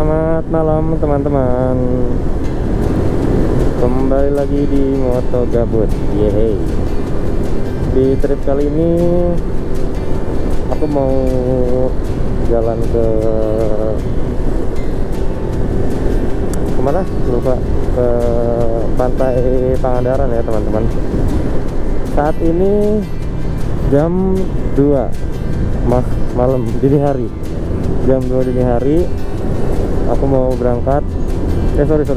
Selamat malam teman-teman. Kembali lagi di Moto Gabut. Yeay. Di trip kali ini aku mau jalan ke kemana? Lupa. Ke Pantai Pangandaran ya teman-teman. Saat ini jam 2 malam, dini hari. Jam 2 dini hari. Aku mau berangkat. Sorry.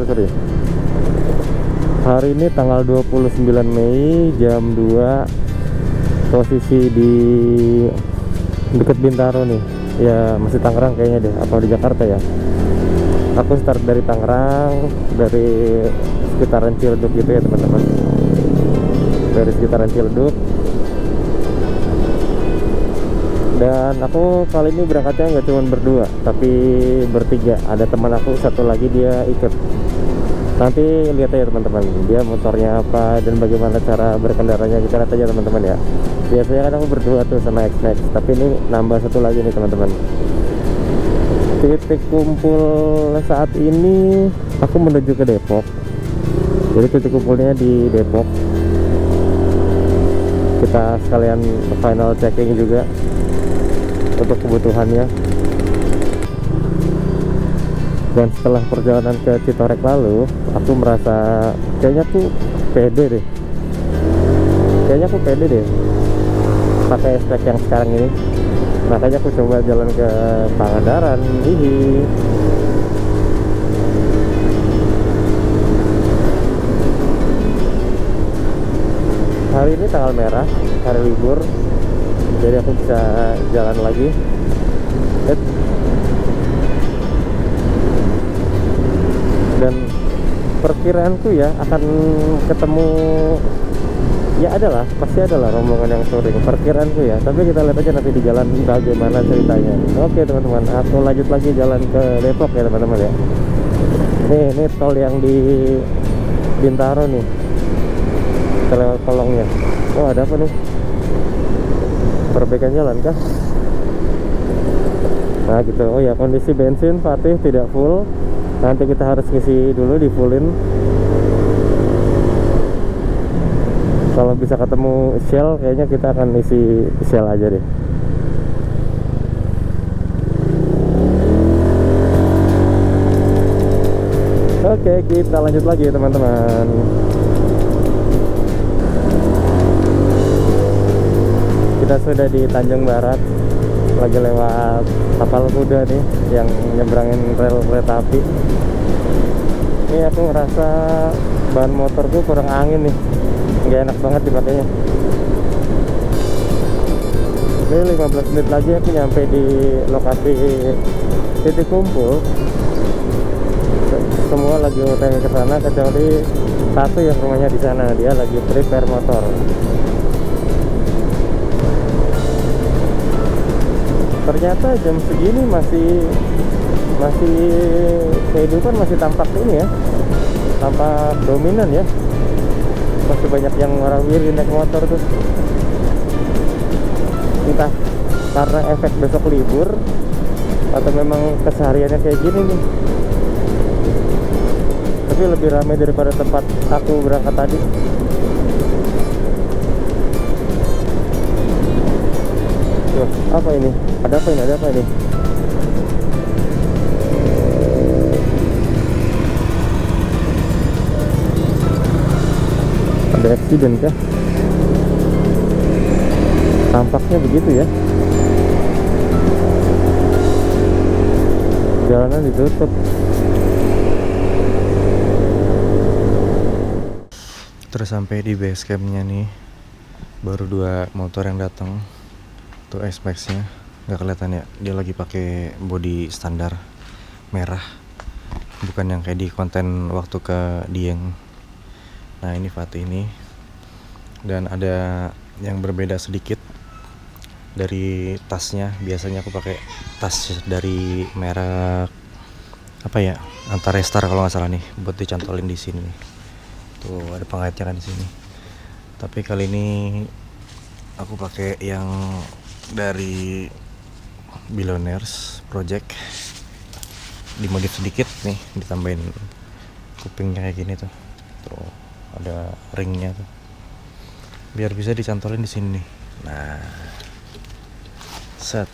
Hari ini tanggal 29 Mei jam 2. Posisi di dekat Bintaro nih. Ya masih Tangerang kayaknya deh. Apa di Jakarta ya? Aku start dari Tangerang, dari sekitaran Ciledug gitu ya teman-teman. Dari sekitaran Ciledug. Dan aku kali ini berangkatnya nggak cuma berdua, tapi bertiga. Ada teman aku satu lagi, dia ikut. Nanti lihat aja teman-teman, dia motornya apa dan bagaimana cara berkendaranya, kita lihat aja teman-teman ya. Biasanya kan aku berdua tuh sama X-Max, tapi ini nambah satu lagi nih teman-teman. Titik kumpul saat ini aku menuju ke Depok. Jadi titik kumpulnya di Depok. Kita sekalian final checking juga untuk kebutuhannya. Dan setelah perjalanan ke Citorek lalu, aku merasa kayaknya aku pede deh pakai spek yang sekarang ini. Makanya aku coba jalan ke Pangandaran. Hari ini tanggal merah, hari libur, jadi aku bisa jalan lagi. Dan perkiraanku ya akan ketemu, ya pasti adalah rombongan yang touring, perkiraanku ya. Tapi kita lihat aja nanti di jalan bagaimana ceritanya. Oke teman-teman, aku lanjut lagi jalan ke Depok ya teman-teman ya. Ini tol yang di Bintaro nih, kita lewat kolongnya. Oh ada apa nih? Perbaikan jalan kah? Nah gitu. Oh ya, kondisi bensin Fatih tidak full. Nanti kita harus ngisi dulu, di fullin. Kalau bisa ketemu Shell, kayaknya kita akan isi Shell aja deh. Oke, kita lanjut lagi teman-teman. Kita sudah di Tanjung Barat, lagi lewat Tapal Kuda nih, yang nyebrangin rel kereta api. Ini aku ngerasa ban motorku kurang angin nih, nggak enak banget dipakainya. Ini 15 menit lagi aku nyampe di lokasi titik kumpul. Semua lagi utang ke sana kecuali satu yang rumahnya di sana, dia lagi prepare motor. Ternyata jam segini masih kehidupan masih tampak ini ya, tampak dominan ya. Masih banyak yang warawiri naik motor tuh. Entah karena efek besok libur atau memang kesehariannya kayak gini nih. Tapi lebih ramai daripada tempat aku berangkat tadi. Tuh, apa ini? Ada apa ini? Ada accident kah? Tampaknya begitu ya. Jalanan ditutup. Terus sampai di base campnya nih, baru 2 motor yang datang. Tuh S-Max nya nggak kelihatan ya, dia lagi pakai body standar merah, bukan yang kayak di konten waktu ke Dieng. Nah ini Fatih ini. Dan ada yang berbeda sedikit dari tasnya. Biasanya aku pakai tas dari merek apa ya, Antarestar kalau nggak salah nih, buat dicantolin di sini. Tuh ada pengaitnya kan di sini. Tapi kali ini aku pakai yang dari Billionaires Project. dimodif sedikit nih, ditambahin kupingnya kayak gini tuh ada ringnya tuh biar bisa dicantolin di sini nih. Nah, set.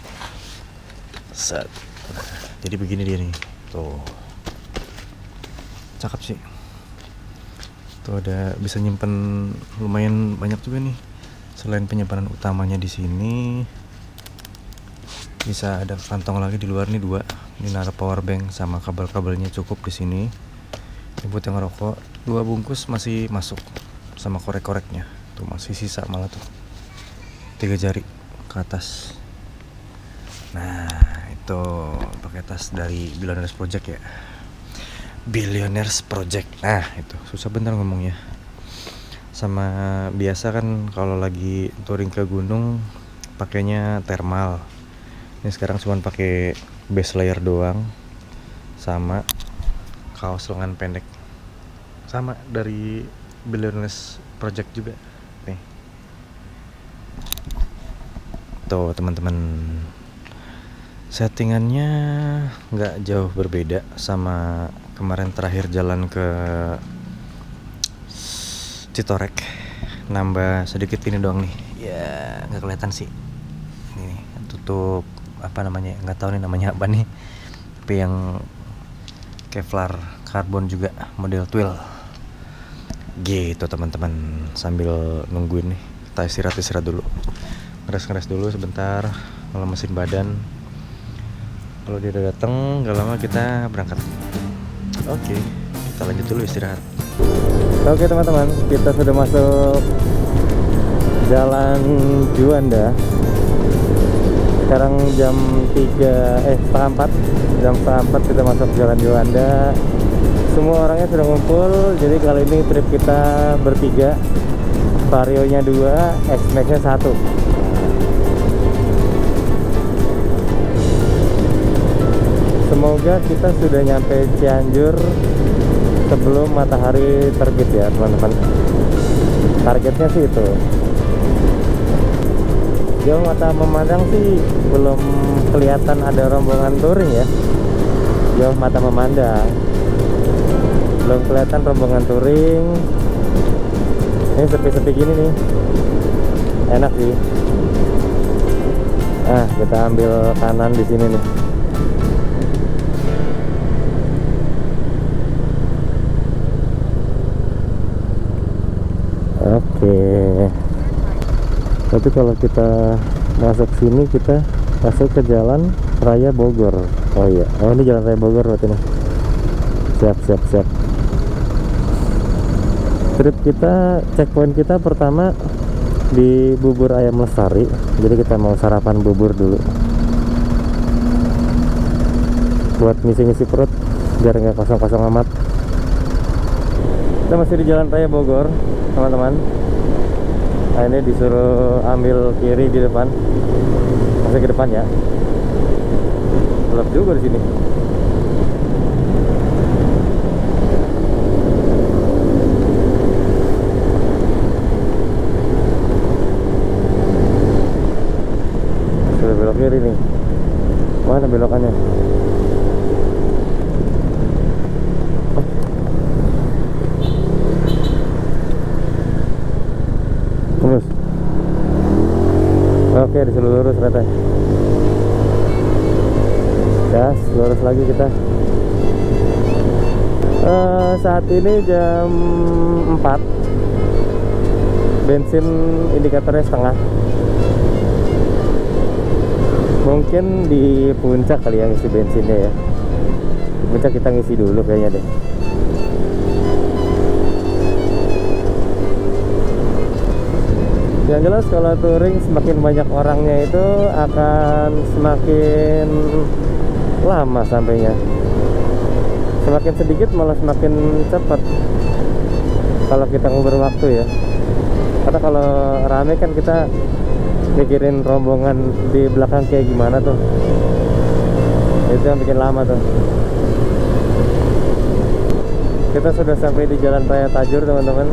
Nah, jadi begini dia nih tuh, cakep sih tuh, ada bisa nyimpen lumayan banyak juga nih. Selain penyimpanan utamanya di sini, bisa ada kantong lagi di luar nih, 2. Ini naruh power bank sama kabel-kabelnya cukup di sini. Ini buat yang ngerokok, 2 bungkus masih masuk sama korek-koreknya. Tuh masih sisa malah tuh. 3 jari ke atas. Nah, itu pakai tas dari Billionaires Project ya. Billionaires Project. Nah, itu susah bener ngomongnya. Sama biasa kan kalau lagi touring ke gunung pakainya thermal. Ini sekarang cuma pakai base layer doang, sama kaos lengan pendek, sama dari Billionaires Project juga nih. Tuh teman-teman, settingannya nggak jauh berbeda sama kemarin terakhir jalan ke Citorek. Nambah sedikit ini doang nih ya, nggak kelihatan sih ini tutup apa namanya, nggak tahu nih namanya apa nih, tapi yang Kevlar karbon juga model twill gitu teman-teman. Sambil nungguin nih, kita istirahat dulu, ngeres dulu sebentar, ngelemesin badan. Kalau dia udah dateng gak lama kita berangkat. Oke, kita lanjut dulu istirahat. Oke teman-teman, kita sudah masuk Jalan Juanda. Sekarang jam 3, jam setengah 4 kita masuk Jalan Juanda. Semua orangnya sudah ngumpul, jadi kali ini trip kita bertiga. Varionya 2, X-Max-nya 1. Semoga kita sudah nyampe Cianjur sebelum matahari terbit ya teman-teman. Targetnya sih itu. Jauh mata memandang sih belum kelihatan ada rombongan touring ya. Jauh mata memandang belum kelihatan rombongan touring. Ini sepi-sepi gini nih, enak sih. Kita ambil kanan di sini nih. Oke. Tapi kalau kita masuk sini, kita masuk ke Jalan Raya Bogor. Oh iya, ini Jalan Raya Bogor berarti nih. Siap. Trip kita, checkpoint kita pertama di Bubur Ayam Lestari. Jadi kita mau sarapan bubur dulu, buat ngisi-ngisi perut biar nggak kosong-kosong amat. Kita masih di Jalan Raya Bogor teman-teman. Nah, ini disuruh ambil kiri di depan, masih ke depan ya. Gelap juga di sini. Sudah belok kiri nih. Mana belokannya? Terus. Oke, disuruh lurus ternyata. Gas, lurus lagi kita. Saat ini jam 4. Bensin indikatornya setengah. Mungkin di puncak kali yang ngisi bensinnya ya. Di puncak kita ngisi dulu kayaknya deh. Yang jelas kalau touring semakin banyak orangnya itu akan semakin lama sampainya. Semakin sedikit malah semakin cepat kalau kita ngubur waktu ya. Karena kalau rame kan kita mikirin rombongan di belakang kayak gimana tuh. Itu yang bikin lama tuh. Kita sudah sampai di Jalan Raya Tajur teman-teman.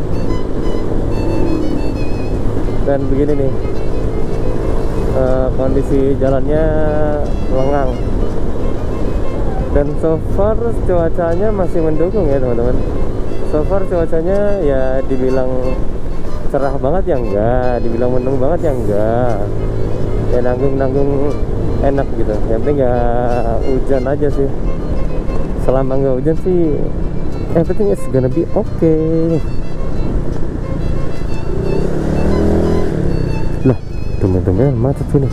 Dan begini nih, kondisi jalannya lengang. Dan so far cuacanya masih mendukung ya teman-teman. So far cuacanya ya dibilang cerah banget ya enggak, dibilang mendung banget ya enggak. Ya nanggung-nanggung enak gitu. Yang penting nggak hujan aja sih. Selama nggak hujan sih everything is gonna be okay. Lah, teman-teman macet sini.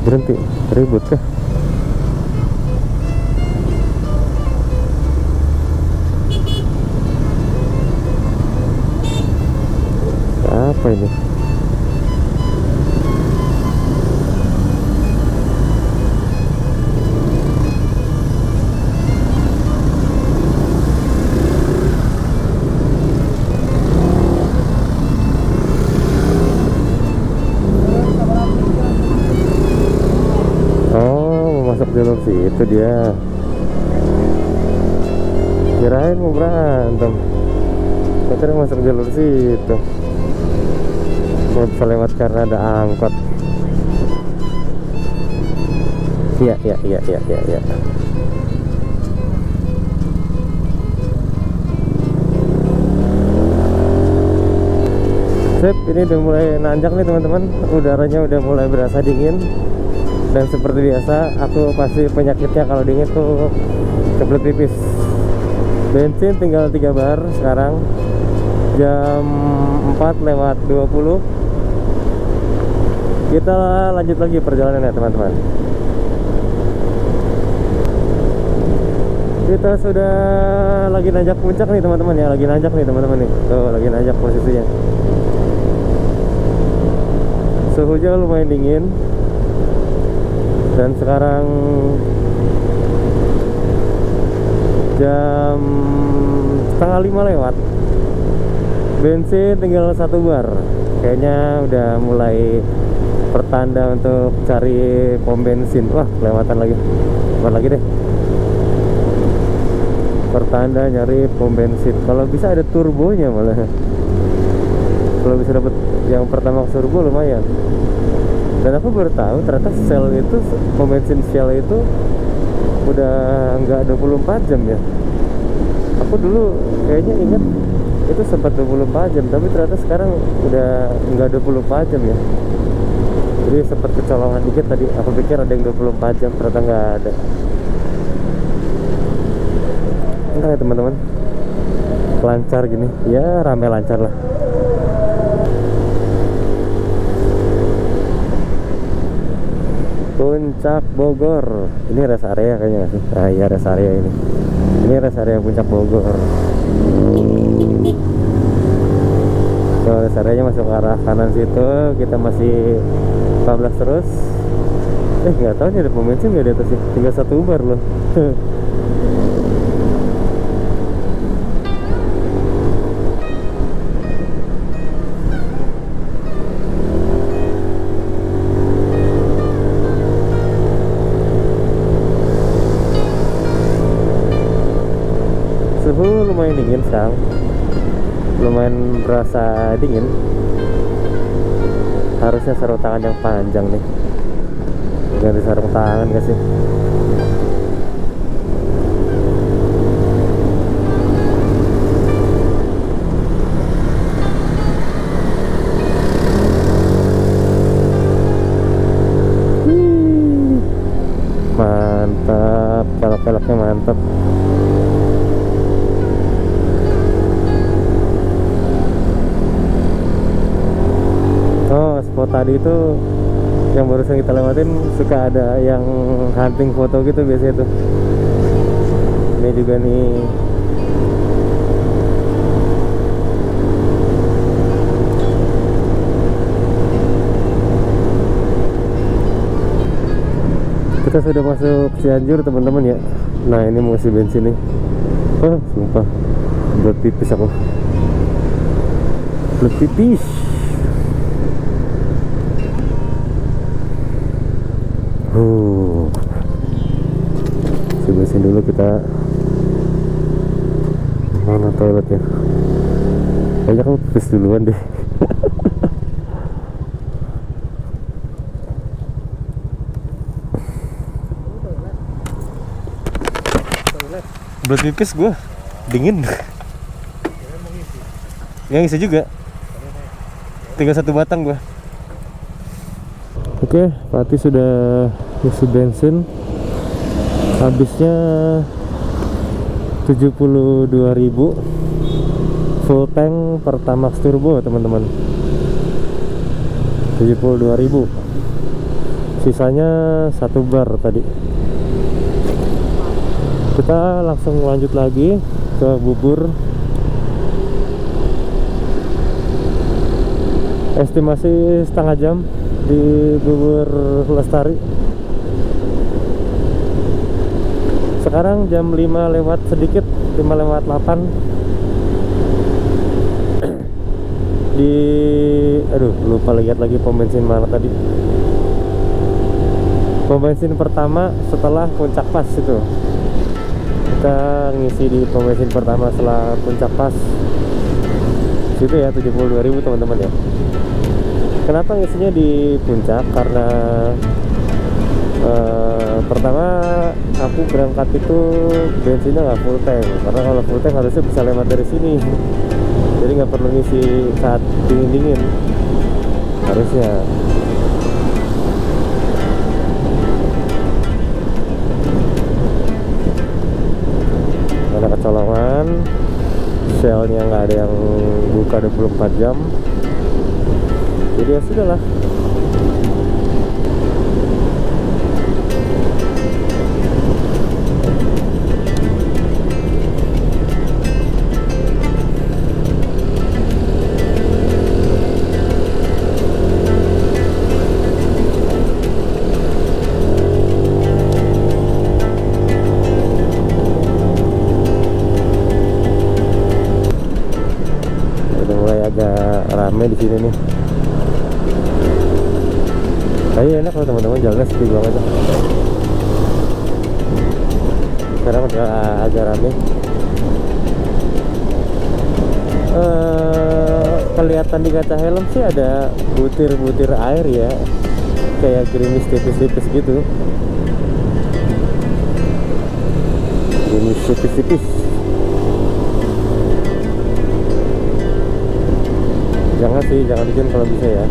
Berhenti, ribut kah? Apa ini? Masuk jalur situ dia. Kirain mau berantem, akhirnya masuk jalur situ. Mau bisa lewat karena ada angkot. Iya. Sip, ini udah mulai nanjak nih teman-teman. Udaranya udah mulai berasa dingin. Dan seperti biasa, aku pasti penyakitnya kalau dingin tuh kebelet pipis. Bensin tinggal 3 bar sekarang. Jam 4:20. Kita lanjut lagi perjalanan ya teman-teman. Kita sudah lagi nanjak puncak nih teman-teman ya. Lagi nanjak nih teman-teman nih. Tuh, lagi nanjak posisinya. Suhunya lumayan dingin. Dan sekarang jam 4:30 lewat. Bensin tinggal 1 bar. Kayaknya udah mulai pertanda untuk cari pom bensin. Wah, kelewatan lagi. Bukan lagi deh. Pertanda nyari pom bensin. Kalau bisa ada turbonya malah. Kalau bisa dapat yang pertama turbo lumayan. Dan aku baru tahu ternyata Shell itu, pom bensin Shell itu udah nggak 24 jam ya. Aku dulu kayaknya ingat itu sempat 24 jam, tapi ternyata sekarang udah nggak 24 jam ya. Jadi sempat kecolongan dikit tadi. Aku pikir ada yang 24 jam, ternyata nggak ada. Enggak ya teman-teman, lancar gini ya, rame lancar lah. Puncak Bogor. Ini rest area kayaknya nggak sih? Ah iya, rest area ini. Ini rest area Puncak Bogor. So, rest areanya masuk ke arah kanan situ. Kita masih 14 terus. Nggak tahu nih ada pom bensin nggak di atas sih. Tinggal 1 bar loh. Suhu lumayan dingin sekarang, lumayan berasa dingin. Harusnya sarung tangan yang panjang nih. Ganti sarung tangan gak sih? Mantap, pelok-peloknya mantap. Oh, spot tadi itu yang barusan kita lewatin suka ada yang hunting foto gitu biasanya tuh. Ini juga nih. Kita sudah masuk Cianjur teman-teman ya. Nah ini mau isi bensin nih. Oh sumpah, buat pipis aku. Buat pipis. Isi bensin dulu kita. Mana toiletnya? Kayaknya kamu pipis duluan deh. Belut pipis gue dingin. Yang ngisi juga. Tinggal 1 batang gue. Oke, Fatih sudah isi bensin. Habisnya 72.000 full tank Pertamax turbo teman-teman. 72.000. Sisanya 1 bar tadi. Kita langsung lanjut lagi ke Bubur. Estimasi setengah jam di Bubur Lestari. Sekarang jam 5 lewat sedikit, 5 lewat 8. Lupa lihat lagi pom bensin mana tadi. Pom bensin pertama setelah puncak pas itu. Kita ngisi di pom bensin pertama setelah puncak pas. Situ ya 72.000 teman-teman ya. Kenapa ngisinya di puncak? Karena pertama aku berangkat itu bensinnya nggak full tank. Karena kalau full tank harusnya bisa lewat dari sini. Jadi nggak perlu ngisi saat dingin-dingin. Harusnya. Ada kecolongan, shellnya nggak ada yang buka 24 jam. Jadi ya sudahlah. Rame di sini nih. Tapi enak kalau teman-teman jalannya sepi banget. Sekarang udah agak rame. Kelihatan di kaca helm sih ada butir-butir air ya, kayak gerimis tipis-tipis gitu. Gerimis tipis-tipis. Jangan sih, jangan bikin kalau bisa ya.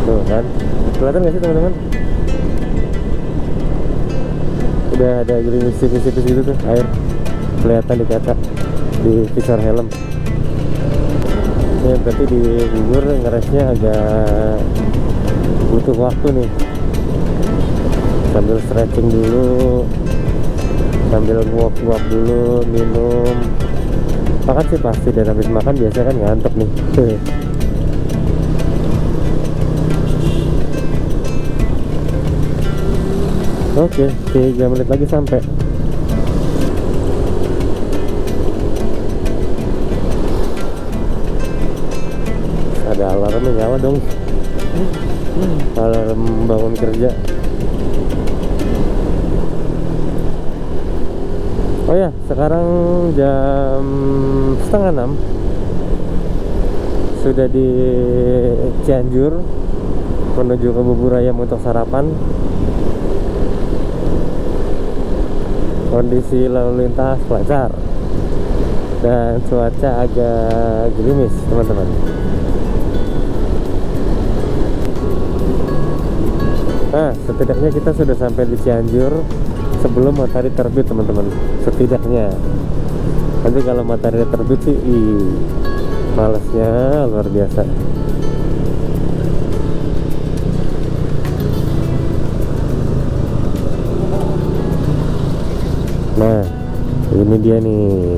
Tuh kan, kelihatan nggak sih teman-teman? Udah ada gerimis tipis-tipis gitu tuh, air kelihatan di kaca, di visor helm. Ya berarti di Bubur ngeresnya agak butuh waktu nih. Sambil stretching dulu, sambil nguap-nguap dulu, minum. Makan sih pasti, dan habis makan biasanya kan ngantuk nih. Oke, 3 menit lagi sampai. Ada alarmnya nyala dong. Alarm bangun kerja. Oh ya, sekarang jam 5:30. Sudah di Cianjur, menuju ke Bubur Ayam untuk sarapan. Kondisi lalu lintas lancar dan cuaca agak gerimis teman-teman. Nah, setidaknya kita sudah sampai di Cianjur sebelum matahari terbit teman-teman, setidaknya. Nanti kalau matahari terbit sih malesnya luar biasa. Nah, ini dia nih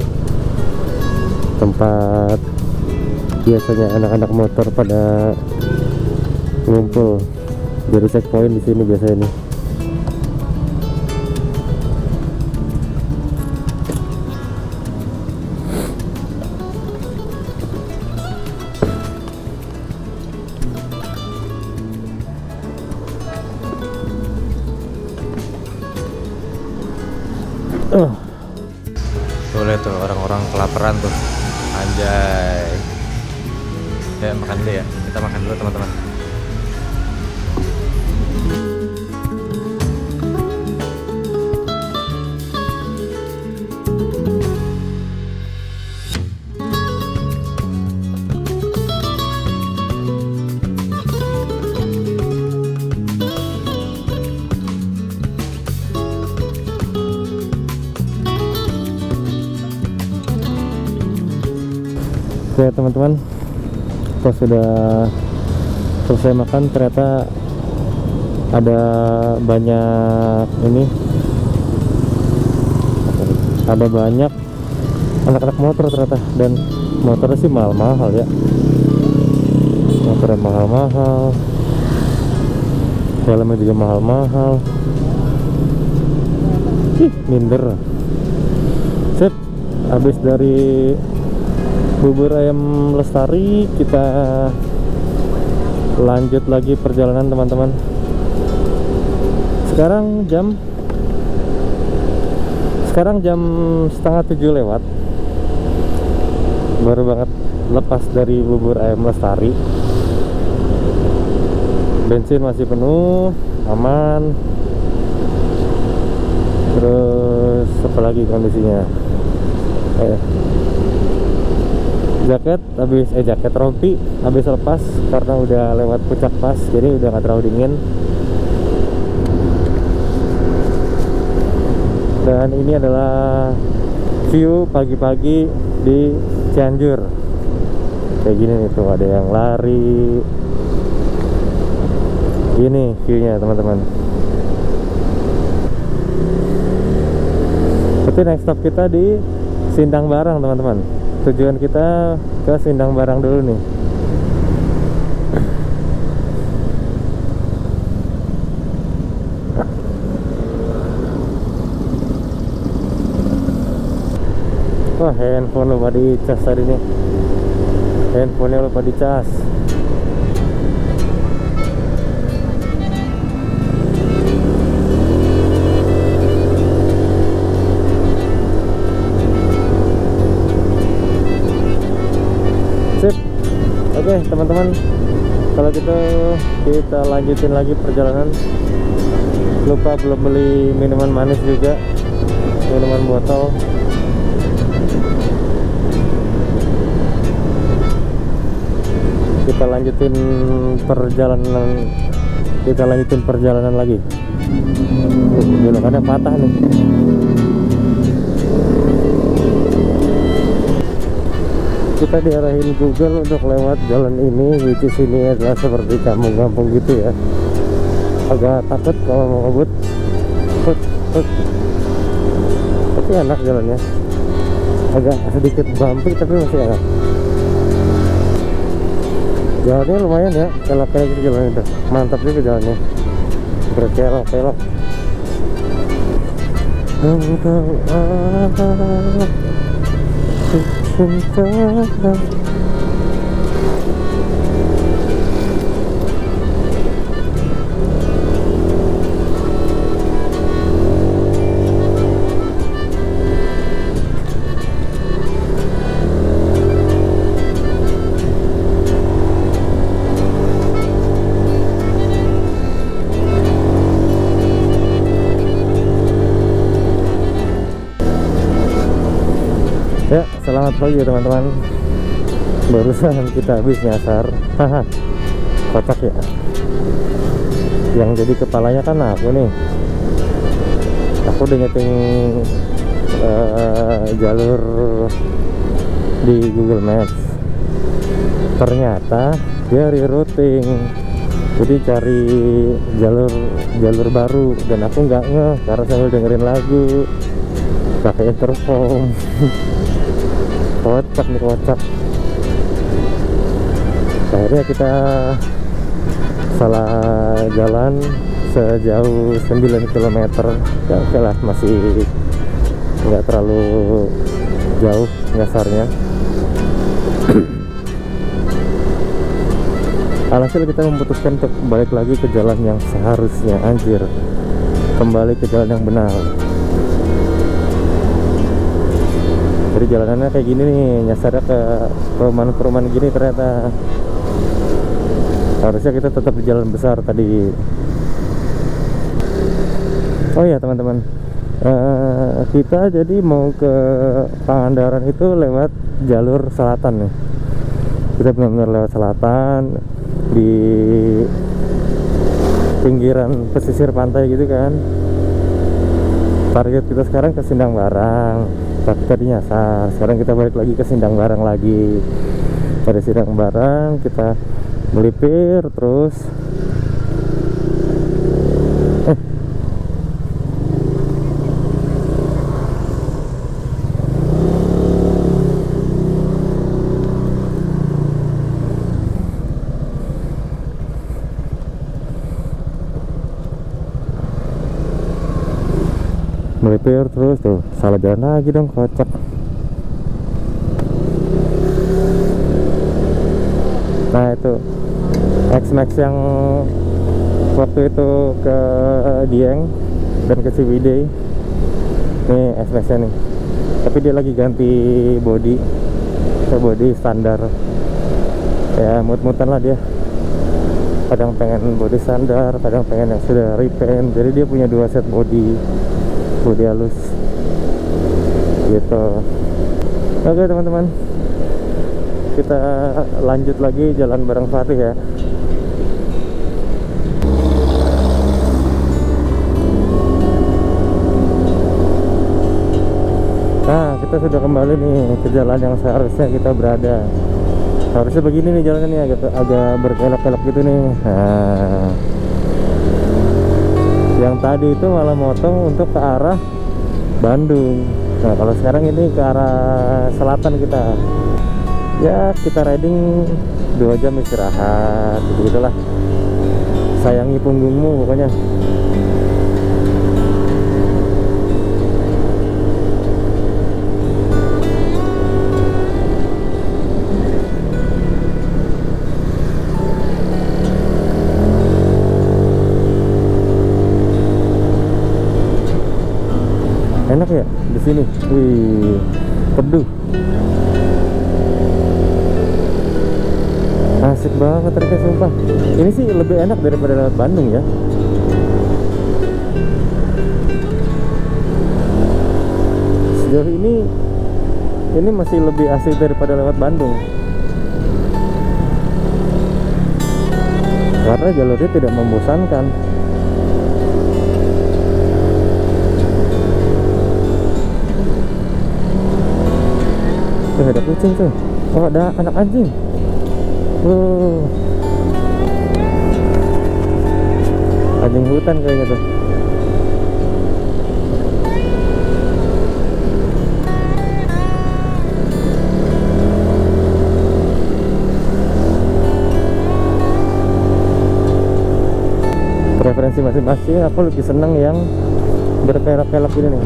tempat biasanya anak-anak motor pada ngumpul. Dari checkpoint di sini biasanya nih. Tuh lihat tuh orang-orang kelaparan tuh. Anjay. Ya makan dulu ya. Kita makan dulu teman-teman. Oke teman-teman, pas sudah selesai makan ternyata ada banyak ada banyak anak-anak motor ternyata, dan motornya sih mahal-mahal ya, motornya mahal-mahal, helmnya juga mahal-mahal. Minder. Sip, habis dari bubur ayam Lestari kita lanjut lagi perjalanan teman-teman. Sekarang jam setengah 7 lewat, baru banget lepas dari bubur ayam Lestari. Bensin masih penuh, aman. Terus apa lagi kondisinya? Jaket rompi habis lepas karena udah lewat puncak pas, jadi udah nggak terlalu dingin. Dan ini adalah view pagi-pagi di Cianjur. Kayak gini nih, tuh ada yang lari. Gini viewnya teman-teman. Tapi next stop kita di Sindang Barang teman-teman. Tujuan kita ke Sindang Barang dulu nih. Wah, handphone lupa dicas tadi nih. Handphonenya lupa dicas. Oke teman-teman, kalau gitu kita lanjutin lagi perjalanan. Lupa belum beli minuman manis juga, minuman botol. Kita lanjutin perjalanan lagi. Belokannya patah nih. Kita diarahin Google untuk lewat jalan ini, which is ini adalah seperti kampung-kampung gitu ya. Agak takut kalau mau ngebut. Tapi enak jalannya. Agak sedikit bumpy tapi masih enak. Jalannya lumayan ya, kelak-kelak gitu jalannya tuh. Mantap juga jalannya. Berkelok-kelok. Ya, selamat pagi teman-teman. Barusan kita habis nyasar. Haha, kocak ya. Yang jadi kepalanya kan aku nih. Aku udah nyeting jalur di Google Maps. Ternyata dia rerouting, jadi cari jalur baru, dan aku nggak ngeh karena sambil dengerin lagu pakai intercom. Kocak nih, kocak. Akhirnya kita salah jalan sejauh 9 km. Ya oke lah, masih nggak terlalu jauh nyasarnya. Alhasil kita memutuskan untuk balik lagi ke jalan yang seharusnya. Anjir, kembali ke jalan yang benar. Jadi jalanannya kayak gini nih, nyasarnya ke perumahan-perumahan gini ternyata. Harusnya kita tetap di jalan besar tadi. Oh iya teman-teman, kita jadi mau ke Pangandaran itu lewat jalur selatan nih. Kita benar-benar lewat selatan, di pinggiran pesisir pantai gitu kan. Target kita sekarang ke Sindang Barang, tapi tadi nyasar. Sekarang kita balik lagi ke Sindang Barang lagi. pada sidang barang, kita melipir terus melipir terus tuh, salah jalan lagi dong, kocak. Nah itu X-Max yang waktu itu ke Dieng dan ke Ciwidey, nih X-Max nya nih, tapi dia lagi ganti body ke body standar ya, mut-mutan lah dia, kadang pengen body standar, kadang pengen yang sudah repaint, jadi dia punya 2 set body halus gitu. Oke teman-teman, kita lanjut lagi jalan bareng Fatih ya. Nah, kita sudah kembali nih ke jalan yang seharusnya kita berada. Harusnya begini nih jalannya, agak berkelok-kelok gitu nih. Nah, yang tadi itu malah motong untuk ke arah Bandung. Nah, kalau sekarang ini ke arah selatan kita. Ya, kita riding 2 jam istirahat, begitulah. Sayangi punggungmu pokoknya. Enak ya di sini. Wih, teduh. Asik banget ternyata, sumpah. Ini sih lebih enak daripada lewat Bandung ya. Sejauh ini masih lebih asik daripada lewat Bandung. Karena jalurnya tidak membosankan. Tuh ada kucing tuh. Oh, ada anak anjing. Anjing hutan kayaknya tuh. Preferensi masing-masing, aku lebih seneng yang berkelok-kelok ini nih,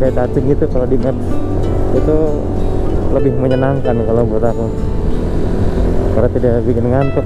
kayak cacing gitu. Kalau di Maps itu lebih menyenangkan kalau buat aku, karena tidak bikin ngantuk.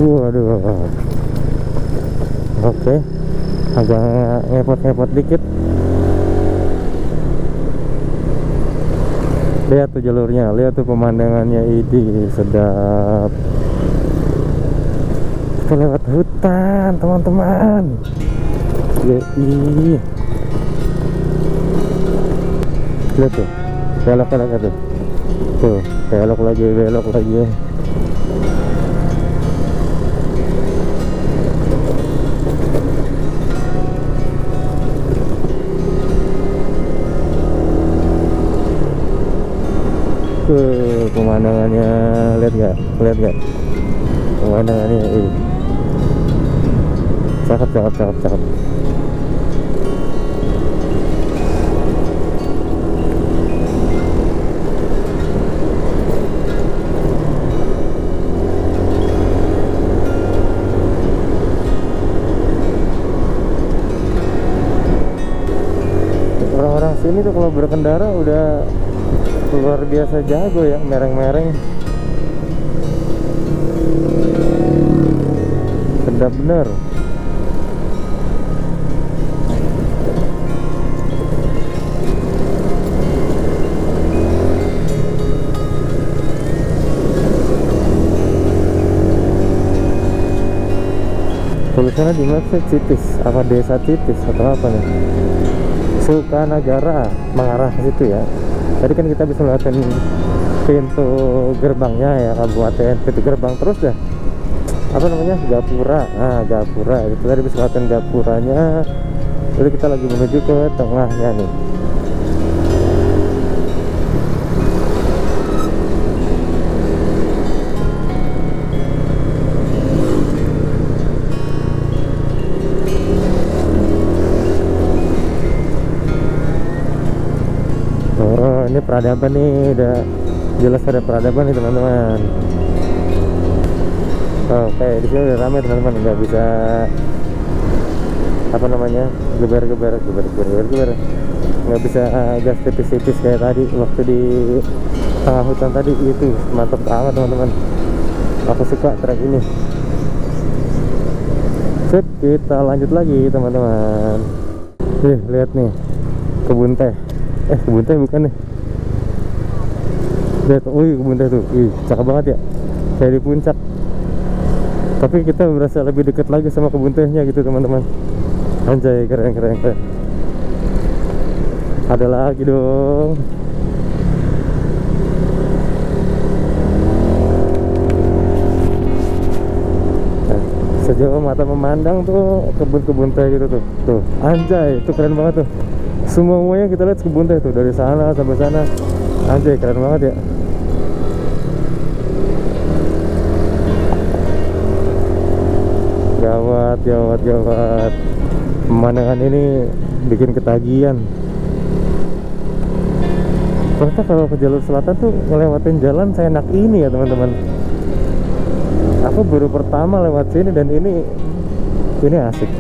Waduh, oke, agak ngepot-ngepot dikit. Lihat tuh jalurnya, lihat tuh pemandangannya, ini sedap. Kita lewat hutan teman-teman. Yoi. Lihat tuh, belok-belok tuh. Tuh, belok lagi. Pemandangannya, lihat gak pemandangannya. Cakep. ini tuh kalau berkendara udah luar biasa jago ya, mereng-mereng. Sedap bener. Tulisannya di map Citis, apa desa Citis atau apa nih? Sukanagara, mengarah ke situ ya. Tadi kan kita bisa ngeliatin pintu gerbangnya ya, kabupaten, pintu gerbang terus dah. Apa namanya? Gapura. Nah, Gapura. Itu tadi bisa ngeliatin Gapuranya. Jadi kita lagi menuju ke tengahnya nih. Oh, ini peradaban nih, udah jelas ada peradaban nih teman-teman. Oke, di sini udah ramai teman-teman, nggak bisa apa namanya geber, nggak bisa gas tipis-tipis kayak tadi waktu di tengah hutan tadi. Itu mantap banget teman-teman, aku suka trek ini. Sip, kita lanjut lagi teman-teman. Lihat nih kebun teh. Kebun teh bukan nih. Lihat, kebun teh tuh, cakep banget ya, kayak di puncak. Tapi kita berasa lebih dekat lagi sama kebun tehnya gitu teman-teman. Anjay, keren. Ada lagi dong. Nah, sejauh mata memandang tuh kebun-kebun teh gitu tuh. Anjay, itu keren banget tuh. Semuanya kita lihat kebun teh tuh, dari sana sampai sana. Anjay, keren banget ya. Gawat. Pemandangan ini bikin ketagihan. Ternyata kalau ke jalur selatan tuh ngelewatin jalan seenak ini ya teman-teman. Aku baru pertama lewat sini dan ini asik.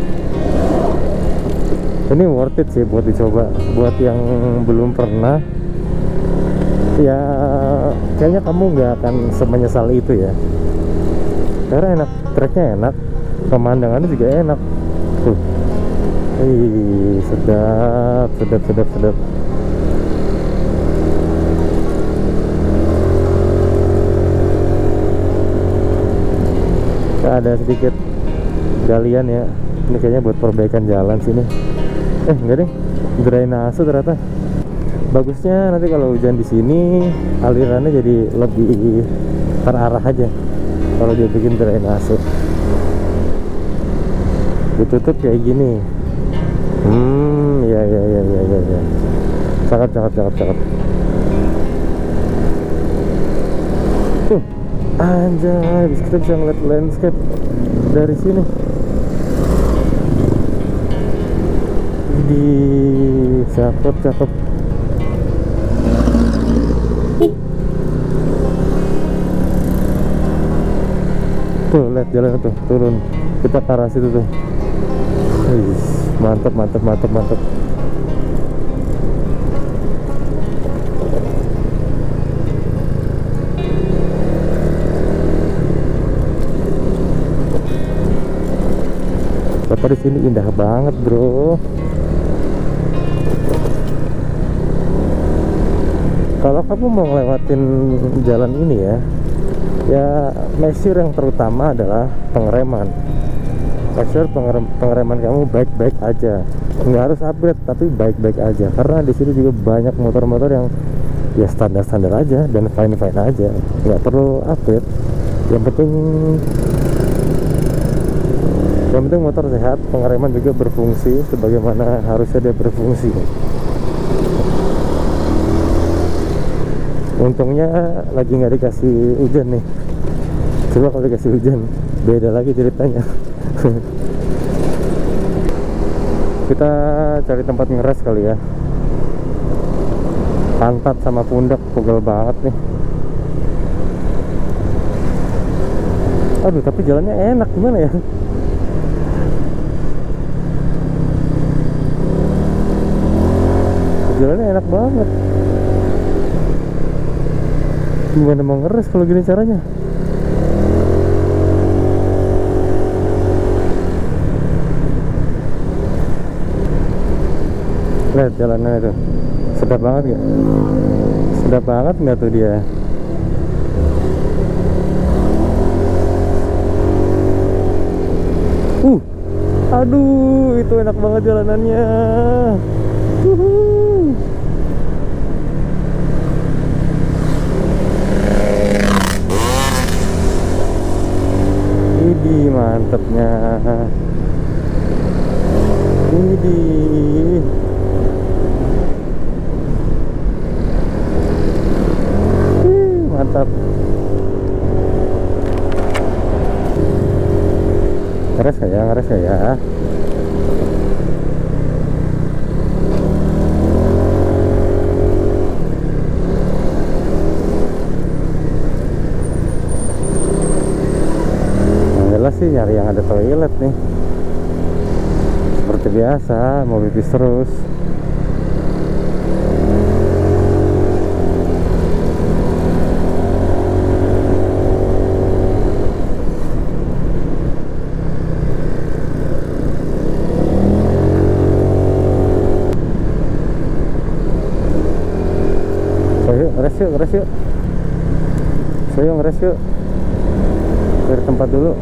Ini worth it sih buat dicoba. Buat yang belum pernah, ya kayaknya kamu nggak akan semenyesal itu ya. Karena enak, treknya enak, pemandangannya juga enak tuh. Sedap. Ada sedikit galian ya, ini kayaknya buat perbaikan jalan sini. Enggak deh, drainase ternyata. Bagusnya nanti kalau hujan di sini alirannya jadi lebih terarah aja kalau dia bikin drainase. Ditutup kayak gini. Ya. Cakep. Tuh, anjay, kita bisa ngeliat landscape dari sini. Di cakep. Tuh, lihat jalan tuh, turun. Kita ke arah situ tuh. Mantap. Kota di sini indah banget, bro. Kalau kamu mau ngelewatin jalan ini ya make sure yang terutama adalah pengereman. Make sure pengereman kamu baik-baik aja. Nggak harus upgrade, tapi baik-baik aja. Karena di sini juga banyak motor-motor yang ya standar-standar aja dan fine-fine aja. Nggak perlu upgrade. Yang penting motor sehat, pengereman juga berfungsi sebagaimana harusnya dia berfungsi. Untungnya lagi nggak dikasih hujan nih. Coba kalau dikasih hujan beda lagi ceritanya. Kita cari tempat ngeres kali ya. Pantat sama pundak pegel banget nih. Aduh, tapi jalannya enak, gimana ya? Jalannya enak banget. Gimana mau ngeres kalau gini caranya? Lihat jalannya itu, sedap banget gak? Sedap banget nggak tuh dia? Aduh, itu enak banget jalanannya. Uhuh. Widih, mantepnya. Widih. Mantap. Ngeres ya, ngeres ya. Jelas sih nyari yang ada toilet nih. Seperti biasa, mau pipis terus. Ngeres yuk, ngeres yuk. So yuk, ngeres yuk. Cari tempat dulu.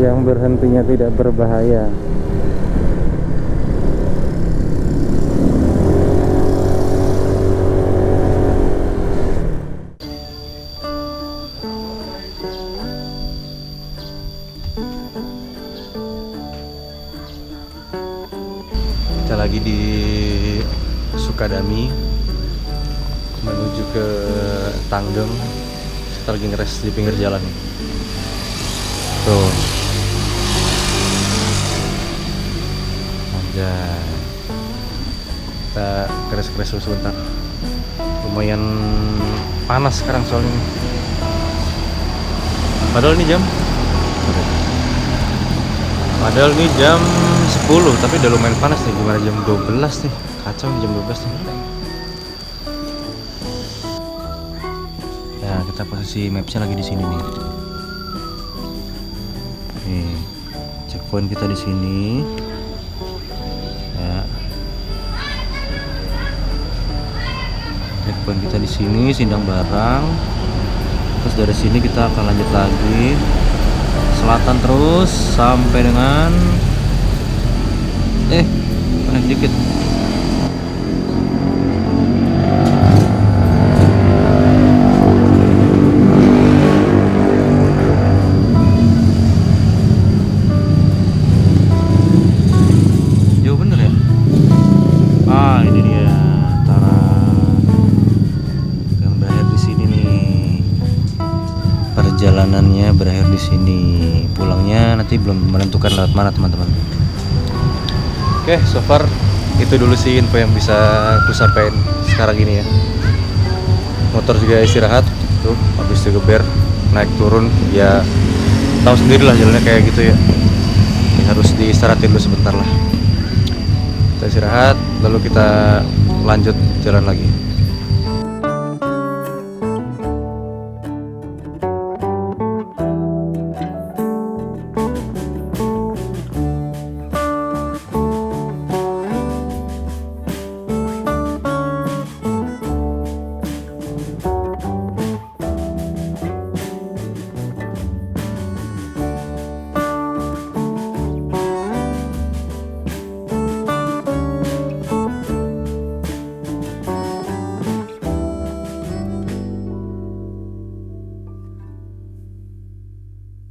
Yang berhentinya tidak berbahaya. Kita lagi di Sukadami menuju ke Tanggeng. Kita lagi ngeres di pinggir jalan nih. Tuh. Anjay. Kita keres-keres dulu sebentar. Lumayan panas sekarang soalnya. Padahal ini jam 10, tapi udah lumayan panas nih. Gimana jam 12 nih? Kacau nih jam 12 nih. Ya, kita posisi mapsnya lagi di sini nih. Nih, checkpoint kita di sini. Ya. Checkpoint kita di sini, Sindang Barang. Terus dari sini kita akan lanjut lagi selatan terus sampai dengan naik dikit. Jauh bener ya? Ini dia Tara yang berakhir di sini nih. Perjalanannya berakhir di sini. Pulangnya nanti belum menentukan lewat mana teman-teman. Oke, so far itu dulu sih info yang bisa aku sampaikan sekarang ini ya. Motor juga istirahat tuh, habis digeber naik turun ya, tahu sendiri lah jalannya kayak gitu ya. Harus diistirahatin dulu sebentar lah. Kita istirahat, lalu kita lanjut jalan lagi.